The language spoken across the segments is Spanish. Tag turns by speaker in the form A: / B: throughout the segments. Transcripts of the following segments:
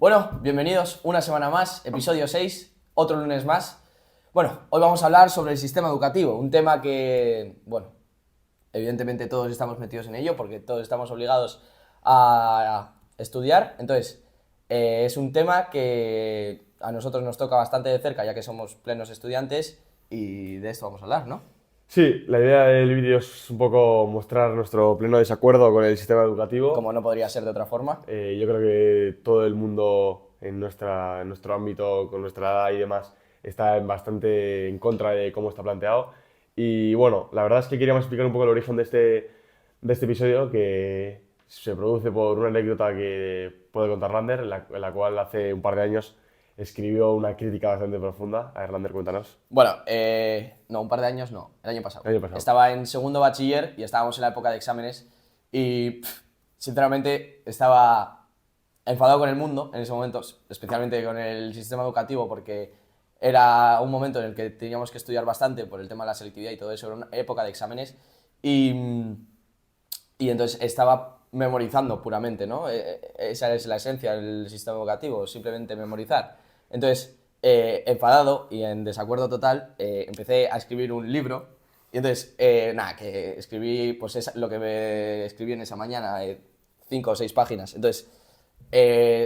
A: Bueno, bienvenidos una semana más, episodio 6, otro lunes más. Bueno, hoy vamos a hablar sobre el sistema educativo, un tema que, bueno, evidentemente todos estamos metidos en ello porque todos estamos obligados a estudiar. Entonces, es un tema que a nosotros nos toca bastante de cerca ya que somos plenos estudiantes y de esto vamos a hablar, ¿no?
B: Sí, la idea del vídeo es un poco mostrar nuestro pleno desacuerdo con el sistema
A: Como
B: educativo.
A: no podría ser de otra forma.
B: Yo creo que todo el mundo en nuestro ámbito, con nuestra edad y demás, está bastante en contra de cómo está planteado. Y bueno, la verdad es que queríamos explicar un poco el origen de este episodio, que se produce por una anécdota que puede contar Lander, en la cual hace un par de años escribió una crítica bastante profunda. A ver, Lander, cuéntanos.
A: Bueno, no, un par de años no, el año pasado.
B: El año pasado.
A: Estaba en segundo bachiller y estábamos en la época de exámenes y, sinceramente, estaba enfadado con el mundo en ese momento, especialmente con el sistema educativo, porque era un momento en el que teníamos que estudiar bastante por el tema de la selectividad y todo eso, era una época de exámenes y, y entonces estaba memorizando puramente, ¿no? Esa es la esencia del sistema educativo, simplemente memorizar. Entonces, enfadado y en desacuerdo total, empecé a escribir un libro. Y entonces, nada, que escribí, pues lo que me escribí en esa mañana, 5 o 6 páginas. Entonces,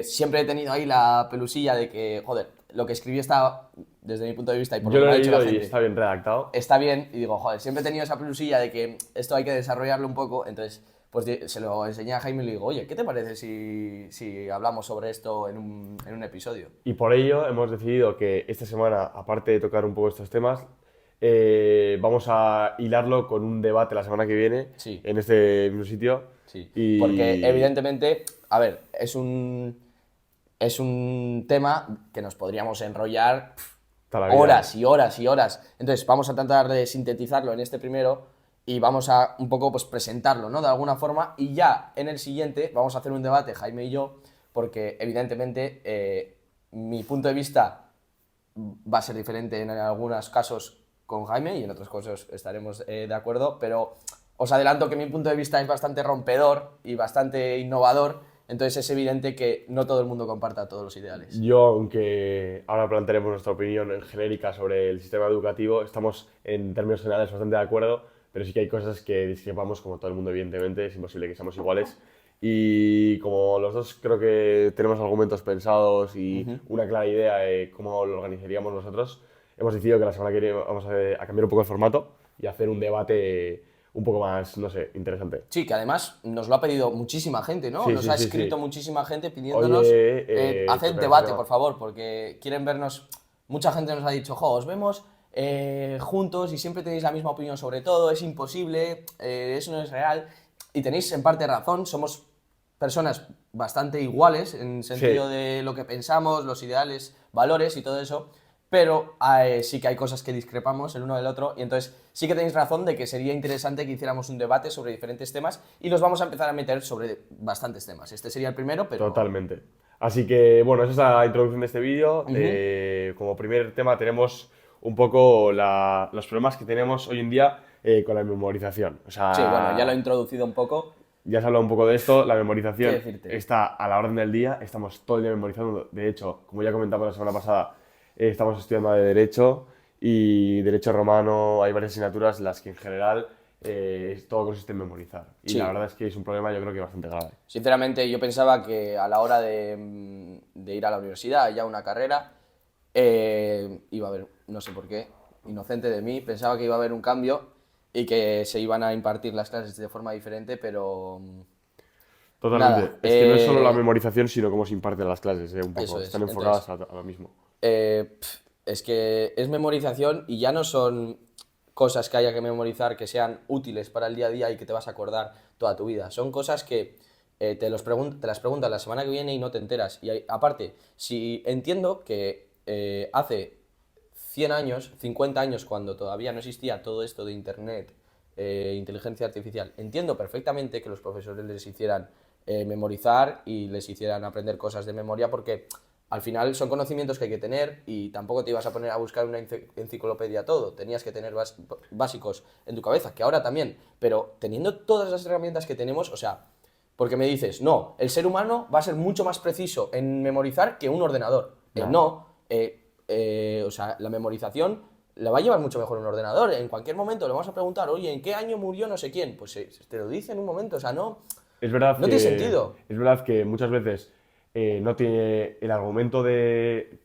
A: siempre he tenido ahí la pelusilla de que, joder, lo que escribí está, desde mi punto de vista y por lo
B: Yo
A: que
B: lo
A: me ha
B: he
A: dicho la
B: leído y
A: gente,
B: está bien redactado.
A: está bien. Y digo, joder, siempre he tenido esa pelusilla de que esto hay que desarrollarlo un poco. Entonces, pues se lo enseñé a Jaime y le digo, oye, ¿qué te parece si hablamos sobre esto en un episodio?
B: Y por ello hemos decidido que esta semana, aparte de tocar un poco estos temas, vamos a hilarlo con un debate la semana que viene
A: Sí,
B: en este mismo sitio.
A: sí. Porque
B: Y
A: evidentemente, a ver, es un tema que nos podríamos enrollar
B: toda la vida.
A: horas y horas y horas. Entonces, vamos a tratar de sintetizarlo en este primero y vamos a un poco pues presentarlo, ¿no? De alguna forma, y ya en el siguiente vamos a hacer un debate, Jaime y yo, porque evidentemente mi punto de vista va a ser diferente en algunos casos con Jaime y en otros casos estaremos de acuerdo, pero os adelanto que mi punto de vista es bastante rompedor y bastante innovador, entonces es evidente que no todo el mundo comparta todos los ideales.
B: Yo, aunque ahora plantearemos nuestra opinión en genérica sobre el sistema educativo, estamos en términos generales bastante de acuerdo, pero sí que hay cosas que discrepamos, como todo el mundo, evidentemente, es imposible que seamos iguales. Y como los dos creo que tenemos argumentos pensados y una clara idea de cómo lo organizaríamos nosotros, hemos decidido que la semana que viene vamos a cambiar un poco el formato y hacer un debate un poco más, no sé, interesante.
A: Sí, que además nos lo ha pedido muchísima gente, ¿no?
B: Sí,
A: Nos
B: sí,
A: ha
B: sí,
A: escrito
B: sí.
A: muchísima gente pidiéndonos
B: Oye,
A: haced
B: toca ese
A: debate,
B: tema.
A: por favor, porque quieren vernos. Mucha gente nos ha dicho, jo, os vemos juntos y siempre tenéis la misma opinión sobre todo, es imposible, eso no es real. Y tenéis en parte razón, somos personas bastante iguales en sentido
B: Sí,
A: de lo que pensamos, los ideales, valores y todo eso, pero sí que hay cosas que discrepamos el uno del otro y entonces sí que tenéis razón de que sería interesante que hiciéramos un debate sobre diferentes temas y nos vamos a empezar a meter sobre bastantes temas. Este sería el primero, pero...
B: totalmente. Así que, bueno, esa es la introducción de este vídeo.
A: Ujú.
B: Como primer tema tenemos un poco los problemas que tenemos hoy en día con la memorización. O
A: Sí, bueno, ya lo he
B: sea,
A: introducido un poco.
B: ya se ha hablado un poco de esto. La
A: ¿Qué
B: memorización
A: decirte?
B: está a la orden del día. Estamos todo el día memorizando. De hecho, como ya comentamos la semana pasada, estamos estudiando de Derecho y Derecho Romano. Hay varias asignaturas en las que en general todo consiste en memorizar. Y la
A: Sí,
B: verdad es que es un problema yo creo que bastante grave.
A: sinceramente yo pensaba que a la hora de ir a la universidad, ya una carrera, iba a haber, no sé por qué, inocente de mí, pensaba que iba a haber un cambio y que se iban a impartir las clases de forma diferente, pero
B: Totalmente.
A: nada,
B: Es que no es solo la memorización, sino cómo se imparten las clases, un
A: eso
B: poco.
A: es.
B: Están
A: Entonces,
B: enfocadas a lo mismo.
A: es que es memorización y ya no son cosas que haya que memorizar que sean útiles para el día a día y que te vas a acordar toda tu vida. Son cosas que te las preguntan la semana que viene y no te enteras. Y aparte, si entiendo que hace 100 años, 50 años, cuando todavía no existía todo esto de Internet, inteligencia artificial, entiendo perfectamente que los profesores les hicieran memorizar y les hicieran aprender cosas de memoria porque al final son conocimientos que hay que tener y tampoco te ibas a poner a buscar una enciclopedia todo, tenías que tener básicos en tu cabeza, que ahora también, pero teniendo todas las herramientas que tenemos, o sea, Porque me dices, no, el ser humano va a ser mucho más preciso en memorizar que un ordenador. No, o sea, la memorización la va a llevar mucho mejor un ordenador. En cualquier momento le vamos a preguntar, oye, ¿en qué año murió no sé quién? Pues te lo dice en un momento, o sea, no tiene sentido.
B: Es verdad que muchas veces no tiene el argumento de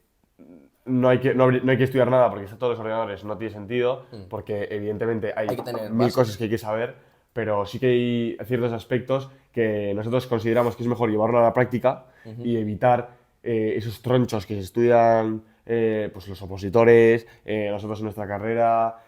B: no hay que estudiar nada porque está todos los ordenadores, no tiene sentido, porque evidentemente hay
A: que tener
B: mil
A: bases.
B: cosas que hay que saber, pero sí que hay ciertos aspectos que nosotros consideramos que es mejor llevarlo a la práctica y evitar esos tronchos que se estudian pues los opositores, nosotros en nuestra carrera,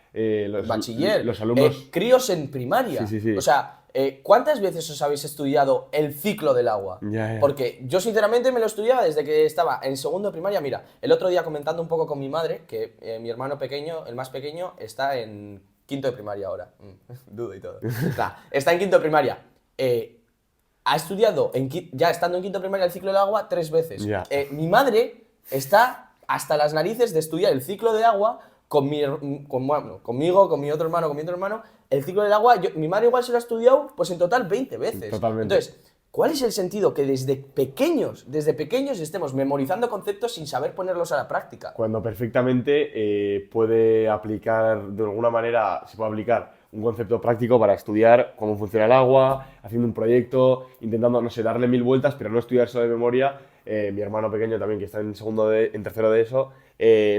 A: Bachiller,
B: los alumnos...
A: críos en primaria.
B: Sí.
A: O sea, ¿cuántas veces os habéis estudiado el ciclo del agua?
B: Ya.
A: Porque yo sinceramente me lo estudiaba desde que estaba en segundo de primaria. Mira, el otro día comentando un poco con mi madre, que mi hermano pequeño, el más pequeño, está en quinto de primaria ahora. Dudo y todo. Está en quinto de primaria. Ha estudiado, ya estando en quinto de primaria, el ciclo del agua 3 veces.
B: Ya.
A: Mi madre está hasta las narices de estudiar el ciclo de agua conmigo, con mi otro hermano, el ciclo del agua, mi madre igual se lo ha estudiado pues en total 20 veces.
B: Totalmente.
A: Entonces, ¿cuál es el sentido que desde pequeños estemos memorizando conceptos sin saber ponerlos a la práctica?
B: Cuando perfectamente puede aplicar, de alguna manera, se puede aplicar un concepto práctico para estudiar cómo funciona el agua, haciendo un proyecto, intentando, no sé, darle 1000 vueltas, pero no estudiar solo de memoria. Mi hermano pequeño también, que está en tercero de eso,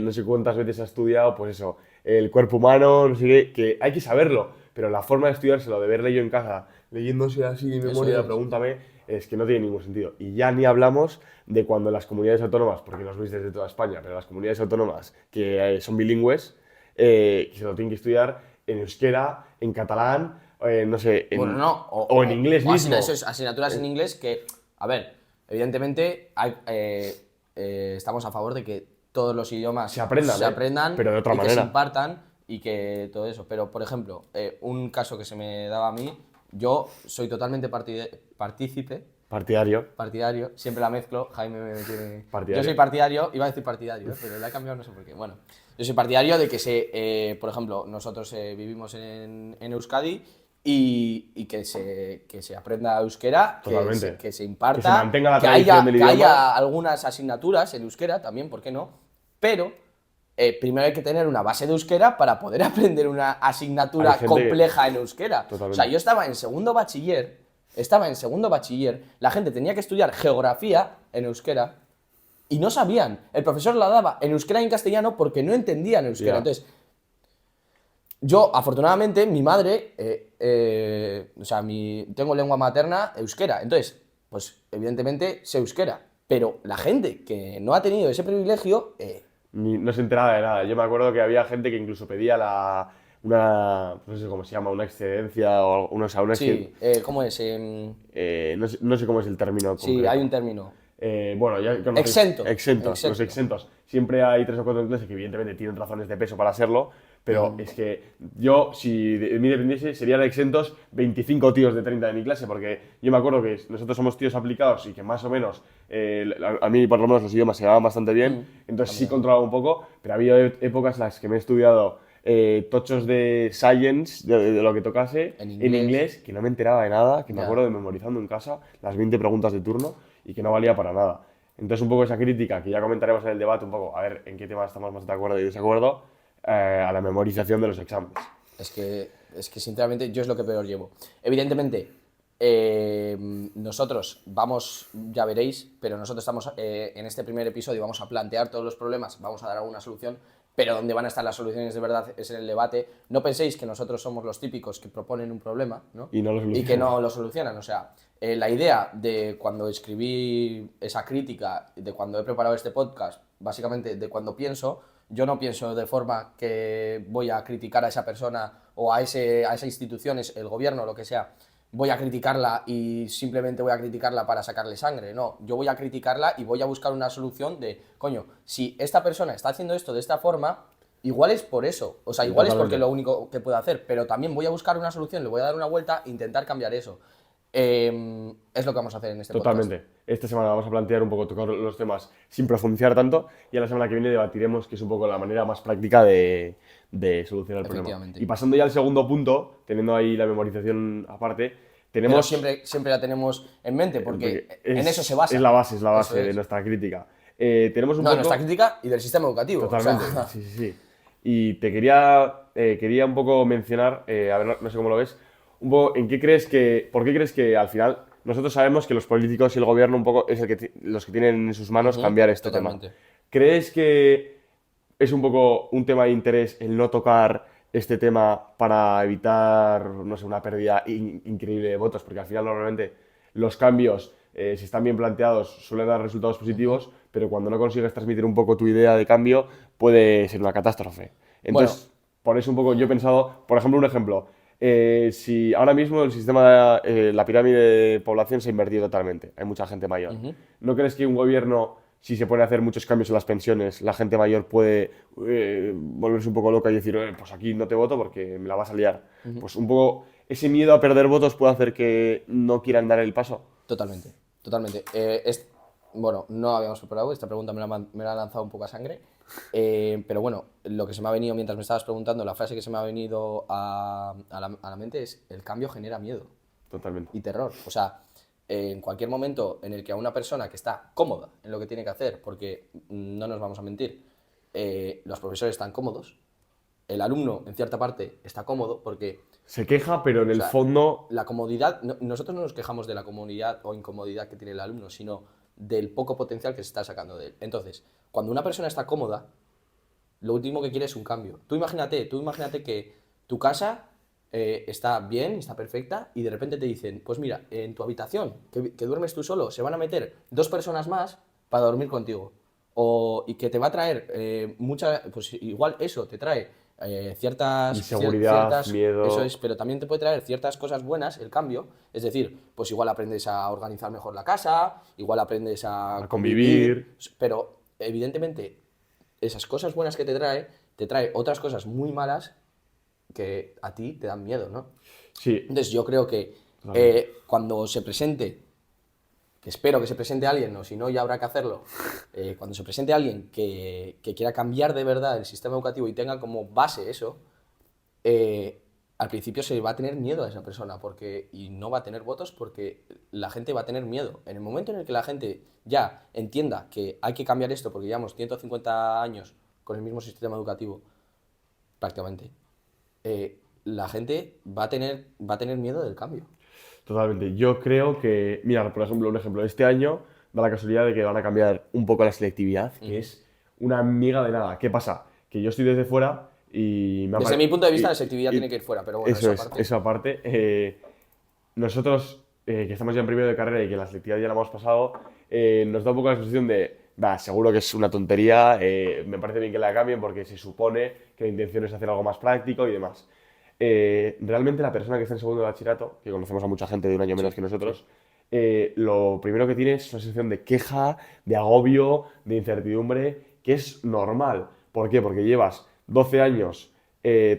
B: no sé cuántas veces ha estudiado, pues eso, el cuerpo humano, no sé qué, que hay que saberlo, pero la forma de estudiárselo, de verle yo en casa, leyéndose así de memoria, pregúntame, es que no tiene ningún sentido. Y ya ni hablamos de cuando las comunidades autónomas, porque nos veis desde toda España, pero las comunidades autónomas que son bilingües, que se lo tienen que estudiar en euskera, en catalán, no sé, o en inglés mismo.
A: Asignaturas en inglés que, a ver, evidentemente estamos a favor de que todos los idiomas
B: se aprendan, pero de otra manera.
A: Que se impartan y que todo eso. Pero, por ejemplo, un caso que se me daba a mí, yo soy totalmente partidario, siempre la mezclo, Jaime me tiene... Yo soy partidario, iba a decir partidario, pero la he cambiado no sé por qué. Bueno, yo soy partidario de que por ejemplo, nosotros vivimos en Euskadi y que se aprenda euskera, que se imparta,
B: que se mantenga la
A: tradición
B: del idioma.
A: Que haya algunas asignaturas en euskera también, ¿por qué no? Pero primero hay que tener una base de euskera para poder aprender una asignatura compleja en euskera.
B: Totalmente.
A: O sea, yo estaba en segundo bachiller, la gente tenía que estudiar geografía en euskera y no sabían. El profesor la daba en euskera y en castellano porque no entendían euskera. Entonces, yo, afortunadamente, mi madre, tengo lengua materna euskera, entonces, pues evidentemente sé euskera, pero la gente que no ha tenido ese privilegio...
B: no se enteraba de nada. Yo me acuerdo que había gente que incluso pedía no sé cómo se llama, una excedencia o una
A: Sí, ¿cómo es?
B: No sé cómo es el término
A: Sí,
B: concreto.
A: hay un término.
B: Bueno, ya conocéis.
A: Exentos.
B: Los exentos. Siempre hay 3 o 4 clases que evidentemente tienen razones de peso para serlo, pero es que yo, si de mí dependiese, serían exentos 25 tíos de 30 de mi clase, porque yo me acuerdo que nosotros somos tíos aplicados y que más o menos, a mí por lo menos los idiomas se daban bastante bien, entonces sí controlaba un poco, pero ha habido épocas en las que me he estudiado tochos de science, de lo que tocase, en inglés, que no me enteraba de nada, que me acuerdo de memorizando en casa las 20 preguntas de turno y que no valía para nada. Entonces un poco esa crítica, que ya comentaremos en el debate un poco, a ver en qué temas estamos más de acuerdo y desacuerdo, a la memorización de los exámenes.
A: Es que sinceramente yo es lo que peor llevo. Evidentemente, nosotros vamos, ya veréis, pero nosotros estamos en este primer episodio, vamos a plantear todos los problemas, vamos a dar alguna solución, pero donde van a estar las soluciones de verdad es en el debate. No penséis que nosotros somos los típicos que proponen un problema, ¿no? Y que no lo solucionan. O sea, la idea de cuando escribí esa crítica, de cuando he preparado este podcast, básicamente de cuando pienso, yo no pienso de forma que voy a criticar a esa persona o a esa institución, el gobierno, lo que sea, voy a criticarla y simplemente voy a criticarla para sacarle sangre. No, yo voy a criticarla y voy a buscar una solución de, coño, si esta persona está haciendo esto de esta forma, igual es por eso. O sea, igual es porque es lo único que puede hacer, pero también voy a buscar una solución, le voy a dar una vuelta e intentar cambiar eso. Es lo que vamos a hacer en este podcast.
B: Totalmente. Esta semana vamos a plantear un poco, tocar los temas sin profundizar tanto, y a la semana que viene debatiremos que es un poco la manera más práctica de solucionar el problema. Y pasando ya al segundo punto, teniendo ahí la memorización aparte,
A: Pero siempre la tenemos en mente, porque en eso se basa.
B: Es la base
A: Eso
B: de
A: es.
B: nuestra crítica. Tenemos un
A: No, de
B: poco...
A: nuestra crítica y del sistema educativo.
B: Totalmente,
A: O sea,
B: sí, sí, sí. Y quería un poco mencionar, a ver, no sé cómo lo ves, un poco por qué crees que al final nosotros sabemos que los políticos y el gobierno un poco es los que tienen en sus manos cambiar este tema.
A: totalmente.
B: ¿Crees que es un poco un tema de interés el no tocar este tema para evitar, no sé, una pérdida increíble de votos? Porque al final normalmente los cambios, si están bien planteados, suelen dar resultados positivos, pero cuando no consigues transmitir un poco tu idea de cambio, puede ser una catástrofe.
A: Bueno,
B: Entonces, por eso un poco yo he pensado, por ejemplo, un ejemplo. Si ahora mismo el sistema, la pirámide de población se ha invertido totalmente, hay mucha gente mayor. ¿No crees que un gobierno, si se pone a hacer muchos cambios en las pensiones, la gente mayor puede volverse un poco loca y decir, pues aquí no te voto porque me la vas a liar? Pues un poco ese miedo a perder votos puede hacer que no quieran dar el paso.
A: totalmente, totalmente. Bueno, no habíamos preparado, esta pregunta me la ha lanzado un poco a sangre, pero bueno, lo que se me ha venido mientras me estabas preguntando, la frase que se me ha venido a la mente es: el cambio genera miedo
B: Totalmente.
A: y terror. O sea, en cualquier momento en el que a una persona que está cómoda en lo que tiene que hacer, porque no nos vamos a mentir, los profesores están cómodos, el alumno en cierta parte está cómodo porque
B: Se queja, pero en
A: o
B: el
A: sea,
B: fondo...
A: la comodidad, nosotros no nos quejamos de la comodidad o incomodidad que tiene el alumno, sino del poco potencial que se está sacando de él. Entonces, cuando una persona está cómoda, lo último que quiere es un cambio. Tú imagínate que tu casa está bien, está perfecta, y de repente te dicen, pues mira, en tu habitación, que duermes tú solo, se van a meter 2 personas más para dormir contigo. Y que te va a traer pues igual eso te trae
B: Inseguridad,
A: eso
B: miedo...
A: es, pero también te puede traer ciertas cosas buenas, el cambio, es decir, pues igual aprendes a organizar mejor la casa, igual aprendes a
B: A convivir.
A: pero evidentemente esas cosas buenas que te trae otras cosas muy malas que a ti te dan miedo, ¿no?
B: Sí,
A: Entonces yo creo que
B: totalmente.
A: cuando se presente, que espero que se presente alguien, o si no ya habrá que hacerlo, cuando se presente alguien que quiera cambiar de verdad el sistema educativo y tenga como base eso, al principio se va a tener miedo a esa persona y no va a tener votos porque la gente va a tener miedo. En el momento en el que la gente ya entienda que hay que cambiar esto porque llevamos 150 años con el mismo sistema educativo, prácticamente, la gente va a tener miedo del cambio.
B: Totalmente. Yo creo que, mira, por ejemplo, un ejemplo, este año da la casualidad de que van a cambiar un poco la selectividad, que es una miga de nada. ¿Qué pasa? Que yo estoy desde fuera y me ha
A: Desde
B: pare-
A: mi punto de vista, la
B: y-
A: selectividad
B: y-
A: tiene que ir fuera, pero bueno,
B: Eso
A: eso
B: es,
A: aparte.
B: eso aparte. Nosotros, que estamos ya en primero de carrera y que la selectividad ya la hemos pasado, nos da un poco la sensación de, va, seguro que es una tontería, me parece bien que la cambien porque se supone que la intención es hacer algo más práctico y demás. Realmente la persona que está en segundo de bachillerato, que conocemos a mucha gente de un año menos
A: Sí,
B: que nosotros,
A: sí.
B: lo primero que tiene es una sensación de queja, de agobio, de incertidumbre, que es normal. ¿Por qué? Porque llevas 12 años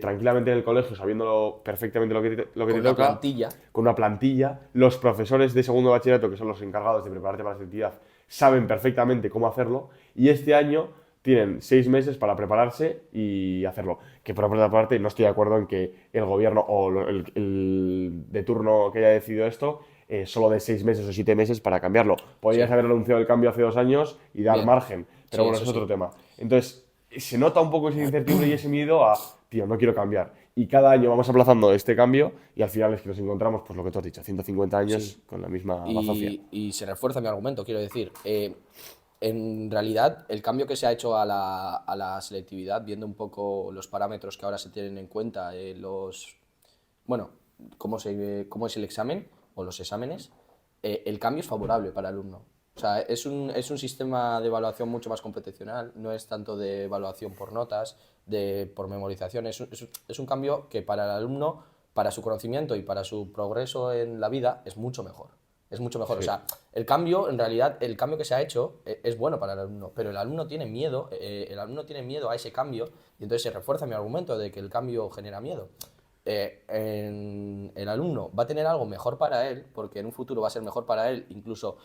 B: tranquilamente en el colegio, sabiendo perfectamente lo que
A: Con
B: te
A: una
B: toca,
A: plantilla.
B: con una plantilla. Los profesores de segundo de bachillerato, que son los encargados de prepararte para la selectividad, saben perfectamente cómo hacerlo. Y este año tienen 6 meses para prepararse y hacerlo. Que por otra parte no estoy de acuerdo en que el gobierno o el de turno que haya decidido esto solo de 6 meses o 7 meses para cambiarlo. Podrías
A: Sí,
B: haber anunciado el cambio hace 2 años y dar
A: bien.
B: margen, pero
A: Sí,
B: bueno,
A: eso
B: es otro
A: sí.
B: tema. Entonces, se nota un poco esa incertidumbre y ese miedo a, tío, no quiero cambiar. Y cada año vamos aplazando este cambio y al final es que nos encontramos, pues lo que tú has dicho, 150 años
A: Sí.
B: con la misma bazofia.
A: Y se refuerza mi argumento, quiero decir. En realidad, el cambio que se ha hecho a la selectividad, viendo un poco los parámetros que ahora se tienen en cuenta, bueno, cómo es el examen o los exámenes, el cambio es favorable para el alumno. O sea, es un sistema de evaluación mucho más computacional, no es tanto de evaluación por notas, por memorización, es un cambio que para el alumno, para su conocimiento y para su progreso en la vida, es mucho mejor. Es mucho mejor. O
B: Sí,
A: sea, el cambio, en realidad, el cambio que se ha hecho es bueno para el alumno, pero el alumno tiene miedo a ese cambio y entonces se refuerza mi argumento de que el cambio genera miedo. El alumno va a tener algo mejor para él, porque en un futuro va a ser mejor para él, incluso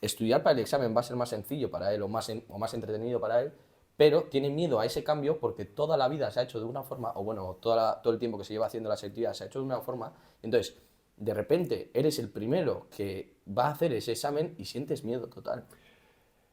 A: estudiar para el examen va a ser más sencillo para él o más entretenido para él, pero tiene miedo a ese cambio porque toda la vida se ha hecho de una forma, o bueno, todo el tiempo que se lleva haciendo la selectividad se ha hecho de una forma, entonces de repente eres el primero que va a hacer ese examen y sientes miedo total.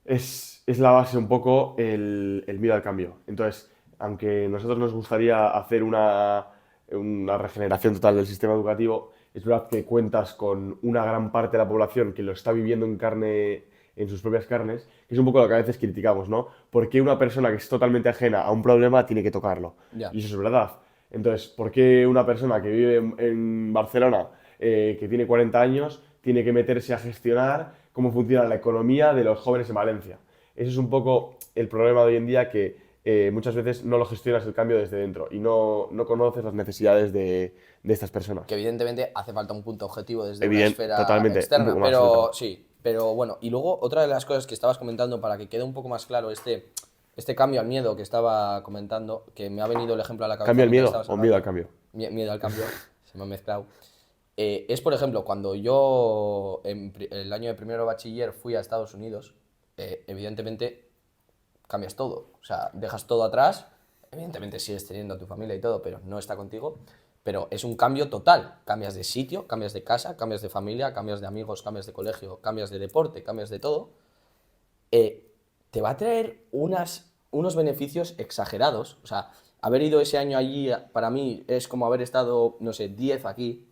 B: Es la base un poco el miedo al cambio. Entonces, aunque a nosotros nos gustaría hacer una regeneración total del sistema educativo, es verdad que cuentas con una gran parte de la población que lo está viviendo en carne, en sus propias carnes, que es un poco lo que a veces criticamos, ¿no? ¿Por qué una persona que es totalmente ajena a un problema tiene que tocarlo?
A: Ya.
B: Y eso es verdad. Entonces, ¿por qué una persona que vive en Barcelona, que tiene 40 años, tiene que meterse a gestionar cómo funciona la economía de los jóvenes en Valencia? Ese es un poco el problema de hoy en día, que muchas veces no lo gestionas el cambio desde dentro y no conoces las necesidades de estas personas.
A: Que evidentemente hace falta un punto objetivo desde una
B: Evidente,
A: esfera
B: totalmente, un
A: externa,
B: poco más
A: pero
B: neutro.
A: sí, pero bueno, y luego otra de las cosas que estabas comentando para que quede un poco más claro este cambio al miedo que estaba comentando, que me ha venido el ejemplo a la cabeza
B: ¿Cambio al
A: mientras
B: miedo
A: estabas
B: o miedo al
A: hablando,
B: cambio?
A: miedo al cambio, se me ha mezclado, es por ejemplo, cuando yo en el año de primero de bachiller fui a Estados Unidos, evidentemente cambias todo. O sea, dejas todo atrás, evidentemente sigues teniendo a tu familia y todo, pero no está contigo. Pero es un cambio total. Cambias de sitio, cambias de casa, cambias de familia, cambias de amigos, cambias de colegio, cambias de deporte, cambias de todo. Te va a traer unos beneficios exagerados. O sea, haber ido ese año allí para mí es como haber estado, no sé, 10 aquí.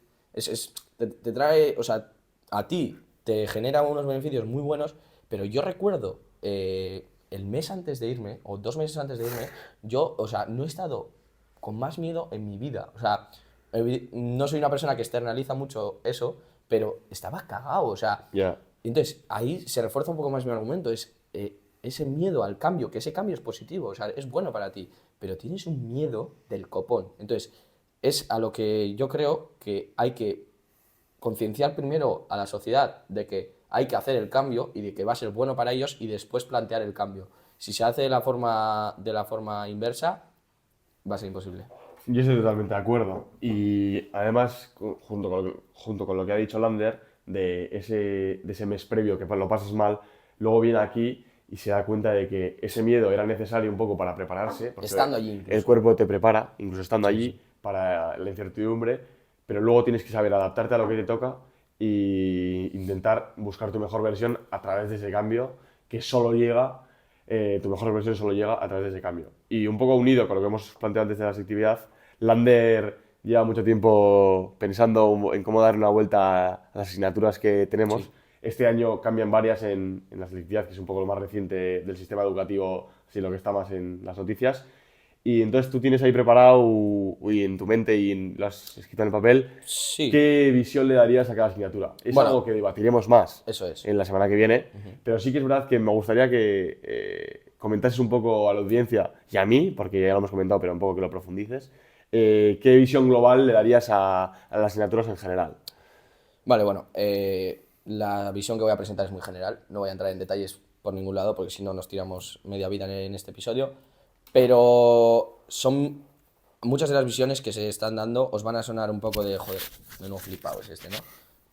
A: Te trae, o sea, a ti te genera unos beneficios muy buenos, pero yo recuerdo el mes antes de irme, o 2 meses antes de irme, yo, o sea, no he estado con más miedo en mi vida. O sea, no soy una persona que externaliza mucho eso, pero estaba cagado, o sea,
B: Ya.
A: entonces ahí se refuerza un poco más mi argumento, es ese miedo al cambio, que ese cambio es positivo, o sea, es bueno para ti, pero tienes un miedo del copón. Entonces, es a lo que yo creo que hay que concienciar primero a la sociedad de que hay que hacer el cambio y de que va a ser bueno para ellos y después plantear el cambio. Si se hace de la forma inversa, va a ser imposible.
B: Yo estoy totalmente de acuerdo. Y además, junto con lo que ha dicho Lander, de ese mes previo que lo pasas mal, luego viene aquí y se da cuenta de que ese miedo era necesario un poco para prepararse, porque
A: Estando allí
B: el
A: incluso.
B: cuerpo te prepara, incluso estando
A: Sí, sí.
B: allí, para la incertidumbre, pero luego tienes que saber adaptarte a lo que te toca e intentar buscar tu mejor versión a través de ese cambio que solo llega, tu mejor versión solo llega a través de ese cambio. Y un poco unido con lo que hemos planteado antes de la selectividad, Lander lleva mucho tiempo pensando en cómo dar una vuelta a las asignaturas que tenemos.
A: Sí.
B: Este año cambian varias en la selectividad, que es un poco lo más reciente del sistema educativo, así lo que está más en las noticias. Y entonces tú tienes ahí preparado, y en tu mente y lo has escrito en el papel,
A: Sí.
B: ¿qué visión le darías a cada asignatura? Es
A: Bueno,
B: algo que debatiremos más
A: eso es.
B: en la semana que viene, pero sí que es verdad que me gustaría que comentases un poco a la audiencia y a mí, porque ya lo hemos comentado, pero un poco que lo profundices, ¿qué visión global le darías a las asignaturas en general?
A: Vale, bueno, la visión que voy a presentar es muy general, no voy a entrar en detalles por ningún lado porque si no nos tiramos media vida en este episodio, pero son muchas de las visiones que se están dando, os van a sonar un poco de, joder, menudo flipado es este, ¿no?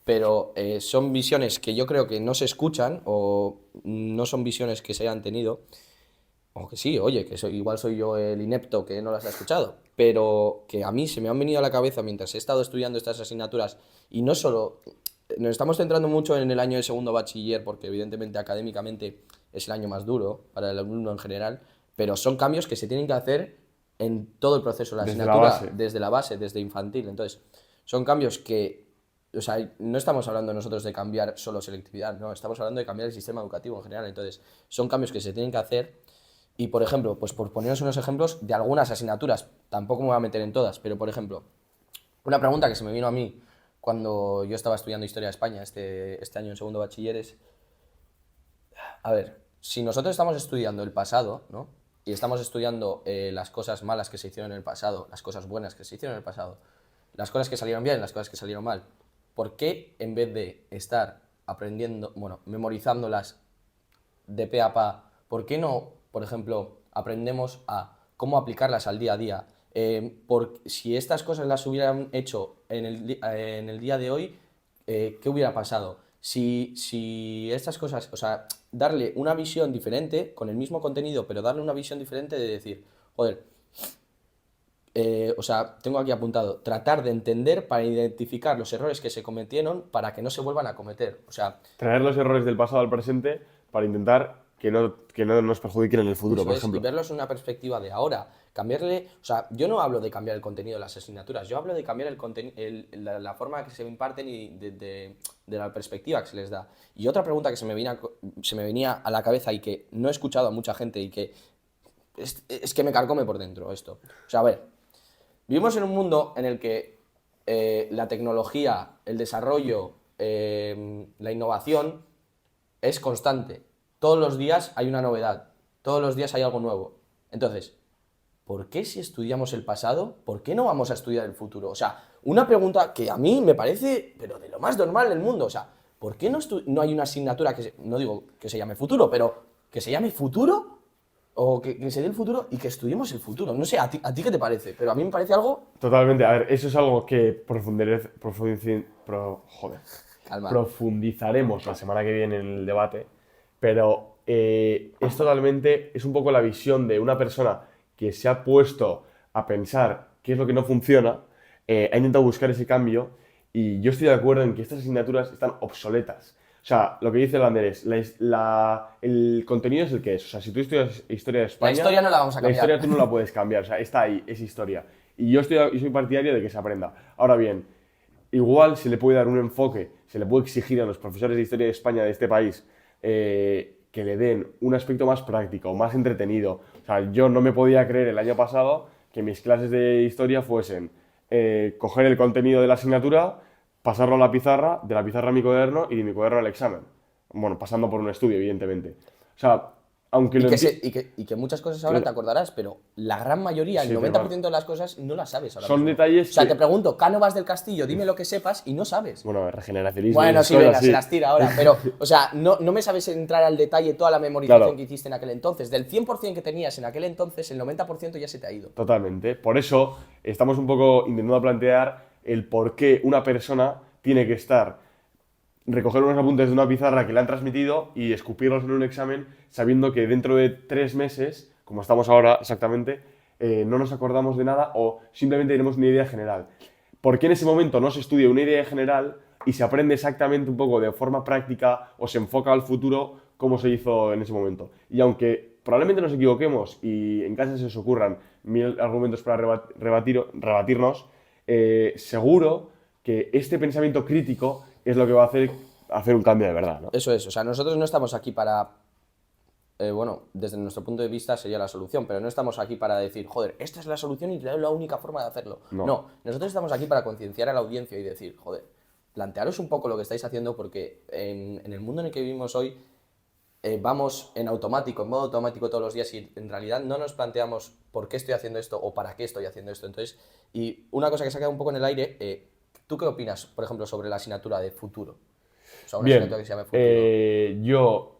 A: Pero son visiones que yo creo que no se escuchan o no son visiones que se hayan tenido, o que sí, oye, que igual soy yo el inepto que no las ha escuchado, pero que a mí se me han venido a la cabeza mientras he estado estudiando estas asignaturas y no solo, nos estamos centrando mucho en el año de segundo bachiller porque evidentemente académicamente es el año más duro para el alumno en general, pero son cambios que se tienen que hacer en todo el proceso de la
B: Desde la
A: asignatura,
B: base.
A: desde la base, desde infantil. Entonces, son cambios que, o sea, no estamos hablando nosotros de cambiar solo selectividad, no, estamos hablando de cambiar el sistema educativo en general. Entonces, son cambios que se tienen que hacer y, por ejemplo, pues por poneros unos ejemplos de algunas asignaturas, tampoco me voy a meter en todas, pero, por ejemplo, una pregunta que se me vino a mí cuando yo estaba estudiando Historia de España este año en segundo bachiller es, a ver, si nosotros estamos estudiando el pasado, ¿no? Y estamos estudiando las cosas malas que se hicieron en el pasado, las cosas buenas que se hicieron en el pasado, las cosas que salieron bien, las cosas que salieron mal, ¿por qué en vez de estar aprendiendo, bueno, memorizándolas de pe a pa, ¿por qué no, por ejemplo, aprendemos a cómo aplicarlas al día a día? Si estas cosas las hubieran hecho en el día de hoy, ¿qué hubiera pasado? Si estas cosas, o sea, darle una visión diferente con el mismo contenido, pero darle una visión diferente de decir, joder, o sea, tengo aquí apuntado, tratar de entender para identificar los errores que se cometieron para que no se vuelvan a cometer. O sea,
B: Traer los errores del pasado al presente para intentar que no nos perjudiquen en el futuro,
A: eso
B: por
A: es, y
B: ejemplo.
A: verlos en una perspectiva de ahora. Cambiarle, o sea, yo no hablo de cambiar el contenido de las asignaturas, yo hablo de cambiar la forma que se imparten y de la perspectiva que se les da. Y otra pregunta que se me venía a la cabeza y que no he escuchado a mucha gente y que es que me carcome por dentro esto. O sea, a ver, vivimos en un mundo en el que la tecnología, el desarrollo, la innovación es constante. Todos los días hay una novedad, todos los días hay algo nuevo. Entonces, ¿por qué si estudiamos el pasado, por qué no vamos a estudiar el futuro? O sea, una pregunta que a mí me parece, pero de lo más normal del mundo. O sea, ¿por qué no hay una asignatura no digo que se llame futuro, pero que se llame futuro? O que se dé el futuro y que estudiemos el futuro. No sé, ¿a ti qué te parece? Pero a mí me parece algo...
B: Totalmente. A ver, eso es algo que
A: Calma.
B: profundizaremos la semana que viene en el debate, pero es totalmente, es un poco la visión de una persona que se ha puesto a pensar qué es lo que no funciona, ha intentado buscar ese cambio y yo estoy de acuerdo en que estas asignaturas están obsoletas. O sea, lo que dice el Andrés, el contenido es el que es. O sea, si tú estudias historia de España,
A: La historia no la vamos a
B: la
A: cambiar.
B: historia tú no la puedes cambiar. O sea, está ahí, es historia. Y yo soy partidario de que se aprenda. Ahora bien, igual se le puede dar un enfoque, se le puede exigir a los profesores de historia de España de este país que le den un aspecto más práctico, más entretenido. O sea, yo no me podía creer el año pasado que mis clases de historia fuesen coger el contenido de la asignatura, pasarlo a la pizarra, de la pizarra a mi cuaderno y de mi cuaderno al examen. Bueno, pasando por un estudio, evidentemente. O sea, aunque
A: Y
B: lo
A: que,
B: entiendo...
A: y que muchas cosas ahora te acordarás, pero la gran mayoría, el
B: Sí, te
A: 90% de las cosas, no las sabes ahora
B: son
A: mismo.
B: detalles
A: O sea,
B: que...
A: te pregunto, Cánovas del Castillo, dime lo que sepas y no sabes.
B: Bueno, regeneracionismo y
A: Bueno,
B: esas
A: sí,
B: cosas,
A: venga, se
B: sí.
A: las tira ahora. Pero, o sea, no me sabes entrar al detalle toda la memorización
B: Claro.
A: que hiciste en aquel entonces. Del 100% que tenías en aquel entonces, el 90% ya se te ha ido.
B: Totalmente. Por eso estamos un poco intentando plantear el por qué una persona tiene que recoger unos apuntes de una pizarra que le han transmitido y escupirlos en un examen sabiendo que dentro de 3 meses, como estamos ahora exactamente, no nos acordamos de nada o simplemente tenemos una idea general. ¿Por qué en ese momento no se estudia una idea general y se aprende exactamente un poco de forma práctica o se enfoca al futuro como se hizo en ese momento? Y aunque probablemente nos equivoquemos y en casa se os ocurran mil argumentos para rebatirnos, seguro que este pensamiento crítico es lo que va a hacer un cambio de verdad, ¿no?
A: Eso es, o sea, nosotros no estamos aquí para bueno, desde nuestro punto de vista sería la solución, pero no estamos aquí para decir, joder, esta es la solución y es la única forma de hacerlo.
B: No.
A: No, nosotros estamos aquí para concienciar a la audiencia y decir, joder, plantearos un poco lo que estáis haciendo porque en el mundo en el que vivimos hoy vamos en automático, en modo automático todos los días y en realidad no nos planteamos por qué estoy haciendo esto o para qué estoy haciendo esto. Entonces, y una cosa que se ha quedado un poco en el aire, ¿tú qué opinas, por ejemplo, sobre la asignatura de futuro? O sea, una
B: Bien,
A: asignatura que se llame futuro.
B: yo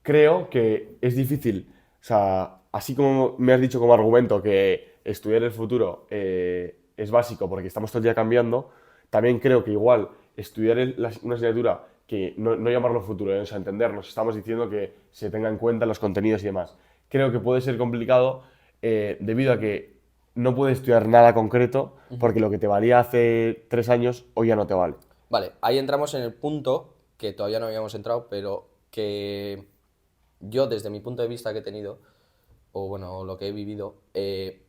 B: creo que es difícil, o sea, así como me has dicho como argumento que estudiar el futuro es básico porque estamos todo el día cambiando, también creo que igual estudiar una asignatura que no llamarlo futuro, o sea, entendernos, estamos diciendo que se tenga en cuenta los contenidos y demás. Creo que puede ser complicado debido a que no puedes estudiar nada concreto porque lo que te valía hace 3 años hoy ya no te vale.
A: Vale, ahí entramos en el punto que todavía no habíamos entrado, pero que yo desde mi punto de vista que he tenido, o bueno, lo que he vivido,